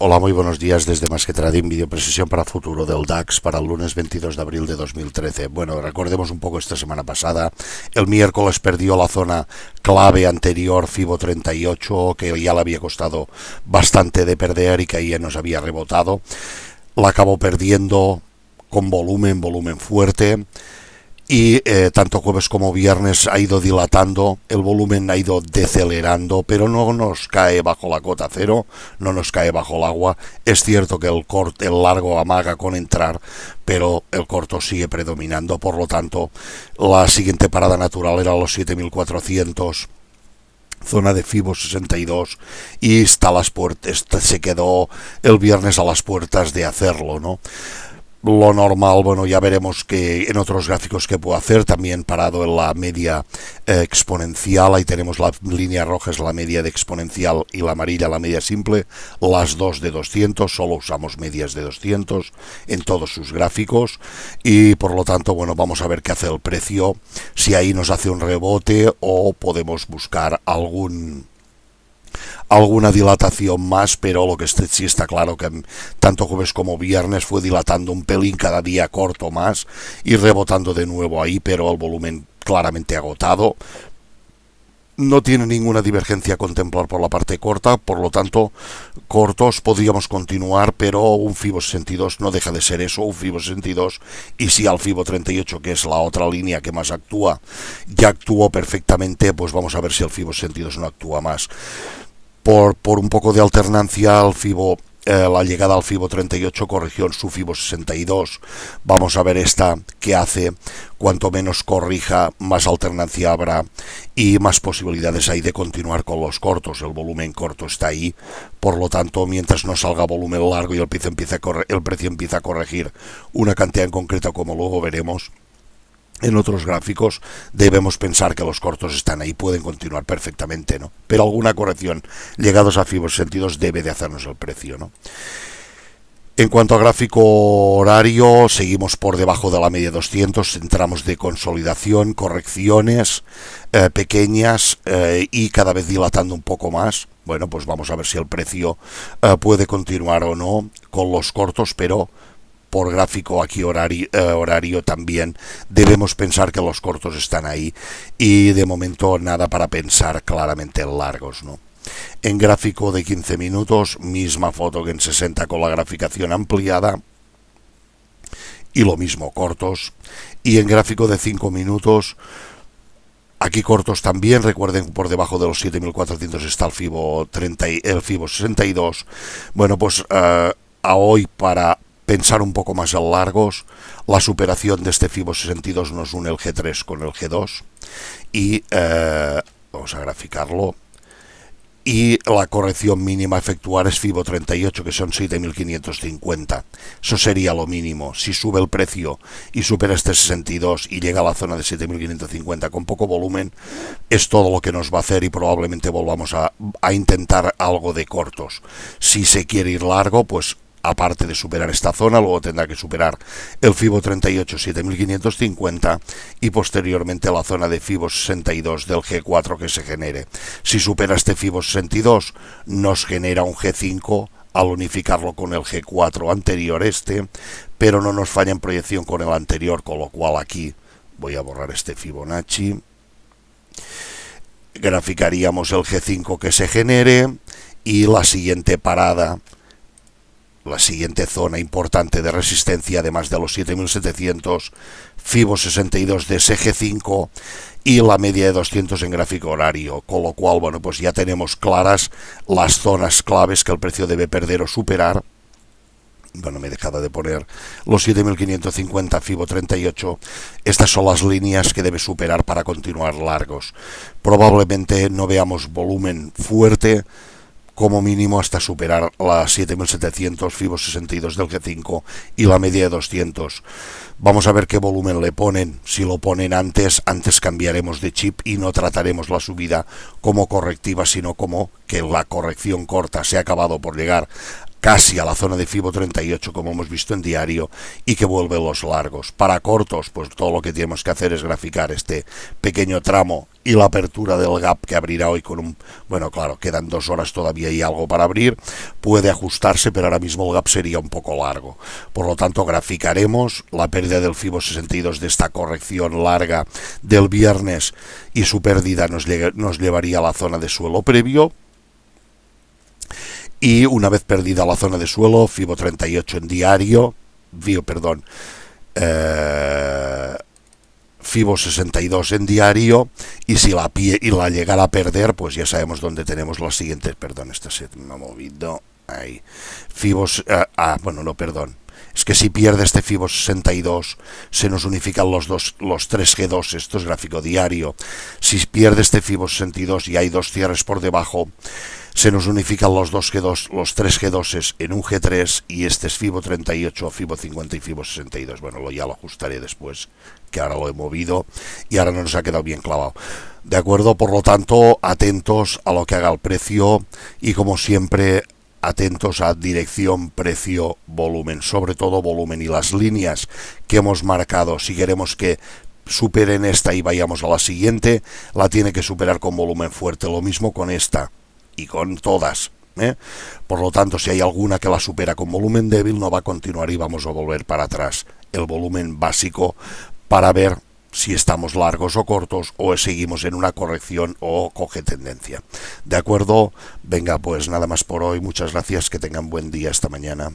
Hola, muy buenos días desde Más que Trading, video precisión para futuro del DAX para el lunes 22 de abril de 2013. Bueno, recordemos un poco esta semana pasada. El miércoles perdió la zona clave anterior, FIBO 38, que ya le había costado bastante de perder y que ahí nos había rebotado. La acabó perdiendo con volumen fuerte. Y tanto jueves como viernes ha ido dilatando, el volumen ha ido decelerando, pero no nos cae bajo la cota cero, no nos cae bajo el agua. Es cierto que el largo amaga con entrar, pero el corto sigue predominando. Por lo tanto, la siguiente parada natural era los 7400. Zona de FIBO 62 y está a las puertas, se quedó el viernes a las puertas de hacerlo, ¿no? Lo normal, bueno, ya veremos que en otros gráficos que puedo hacer, también parado en la media exponencial, ahí tenemos la línea roja, es la media de exponencial, y la amarilla la media simple, las dos de 200, solo usamos medias de 200 en todos sus gráficos, y por lo tanto, bueno, vamos a ver qué hace el precio, si ahí nos hace un rebote o podemos buscar alguna dilatación más, pero lo que sí está claro que tanto jueves como viernes fue dilatando un pelín cada día corto más y rebotando de nuevo ahí, pero el volumen claramente agotado. No tiene ninguna divergencia a contemplar por la parte corta, por lo tanto, cortos podríamos continuar, pero un FIBO 62 no deja de ser eso, un FIBO 62, y si al FIBO 38, que es la otra línea que más actúa, ya actuó perfectamente, pues vamos a ver si el FIBO 62 no actúa más. Por un poco de alternancia, el FIBO, la llegada al FIBO 38 corrigió en su FIBO 62. Vamos a ver esta que hace. Cuanto menos corrija, más alternancia habrá y más posibilidades hay de continuar con los cortos. El volumen corto está ahí, por lo tanto, mientras no salga volumen largo y el precio empieza a corregir una cantidad en concreto, como luego veremos en otros gráficos, debemos pensar que los cortos están ahí, pueden continuar perfectamente, ¿no? Pero alguna corrección llegados a FIBO 62 debe de hacernos el precio, ¿no? En cuanto al gráfico horario, seguimos por debajo de la media 200, entramos de consolidación, correcciones pequeñas y cada vez dilatando un poco más. Bueno, pues vamos a ver si el precio puede continuar o no con los cortos, pero por gráfico aquí horario también debemos pensar que los cortos están ahí y de momento nada para pensar claramente en largos, ¿no? En gráfico de 15 minutos, misma foto que en 60 con la graficación ampliada y lo mismo cortos, y en gráfico de 5 minutos aquí cortos también, recuerden, por debajo de los 7400 está el FIBO 62. Bueno, pues a hoy, para pensar un poco más en largos, la superación de este FIBO 62 nos une el G3 con el G2 y vamos a graficarlo, y la corrección mínima a efectuar es FIBO 38, que son 7550. Eso sería lo mínimo. Si sube el precio y supera este 62 y llega a la zona de 7550 con poco volumen, es todo lo que nos va a hacer y probablemente volvamos a intentar algo de cortos. Si se quiere ir largo, pues aparte de superar esta zona, luego tendrá que superar el FIBO 38 7550 y posteriormente la zona de FIBO 62 del G4 que se genere. Si supera este FIBO 62, nos genera un G5 al unificarlo con el G4 anterior pero no nos falla en proyección con el anterior, con lo cual aquí voy a borrar este Fibonacci. Graficaríamos el G5 que se genere y la siguiente parada, la siguiente zona importante de resistencia, además de los 7700, FIBO 62 de SG5 y la media de 200 en gráfico horario, con lo cual, bueno, pues ya tenemos claras las zonas claves que el precio debe perder o superar. Bueno, me he dejado de poner los 7550, FIBO 38. Estas son las líneas que debe superar para continuar largos. Probablemente no veamos volumen fuerte, como mínimo hasta superar las 7700, FIBO 62 del G5 y la media de 200. Vamos a ver qué volumen le ponen. Si lo ponen antes cambiaremos de chip y no trataremos la subida como correctiva, sino como que la corrección corta se ha acabado por llegar casi a la zona de Fibo 38 como hemos visto en diario y que vuelve los largos. Para cortos, pues todo lo que tenemos que hacer es graficar este pequeño tramo y la apertura del gap que abrirá hoy con un... Bueno, claro, quedan 2 horas todavía y algo para abrir. Puede ajustarse, pero ahora mismo el gap sería un poco largo. Por lo tanto, graficaremos la pérdida del Fibo 62 de esta corrección larga del viernes y su pérdida nos llevaría a la zona de suelo previo. Y una vez perdida la zona de suelo, Fibo 38 en diario, Fibo 62 en diario, y si la llegara a perder, pues ya sabemos dónde tenemos la siguiente. Perdón, esta se me ha movido. Ahí. Es que si pierde este Fibo 62, se nos unifican los 3 G2, esto es gráfico diario. Si pierde este Fibo 62 y hay 2 cierres por debajo, se nos unifican los 3 G2 en un G3, y este es Fibo 38, Fibo 50 y Fibo 62. Bueno, ya lo ajustaré después, que ahora lo he movido y ahora no nos ha quedado bien clavado. De acuerdo, por lo tanto, atentos a lo que haga el precio y, como siempre, atentos a dirección, precio, volumen, sobre todo volumen, y las líneas que hemos marcado. Si queremos que superen esta y vayamos a la siguiente, la tiene que superar con volumen fuerte. Lo mismo con esta y con todas. Por lo tanto, si hay alguna que la supera con volumen débil, no va a continuar y vamos a volver para atrás. El volumen básico para ver si estamos largos o cortos, o seguimos en una corrección o coge tendencia. De acuerdo, venga, pues nada más por hoy. Muchas gracias, que tengan buen día esta mañana.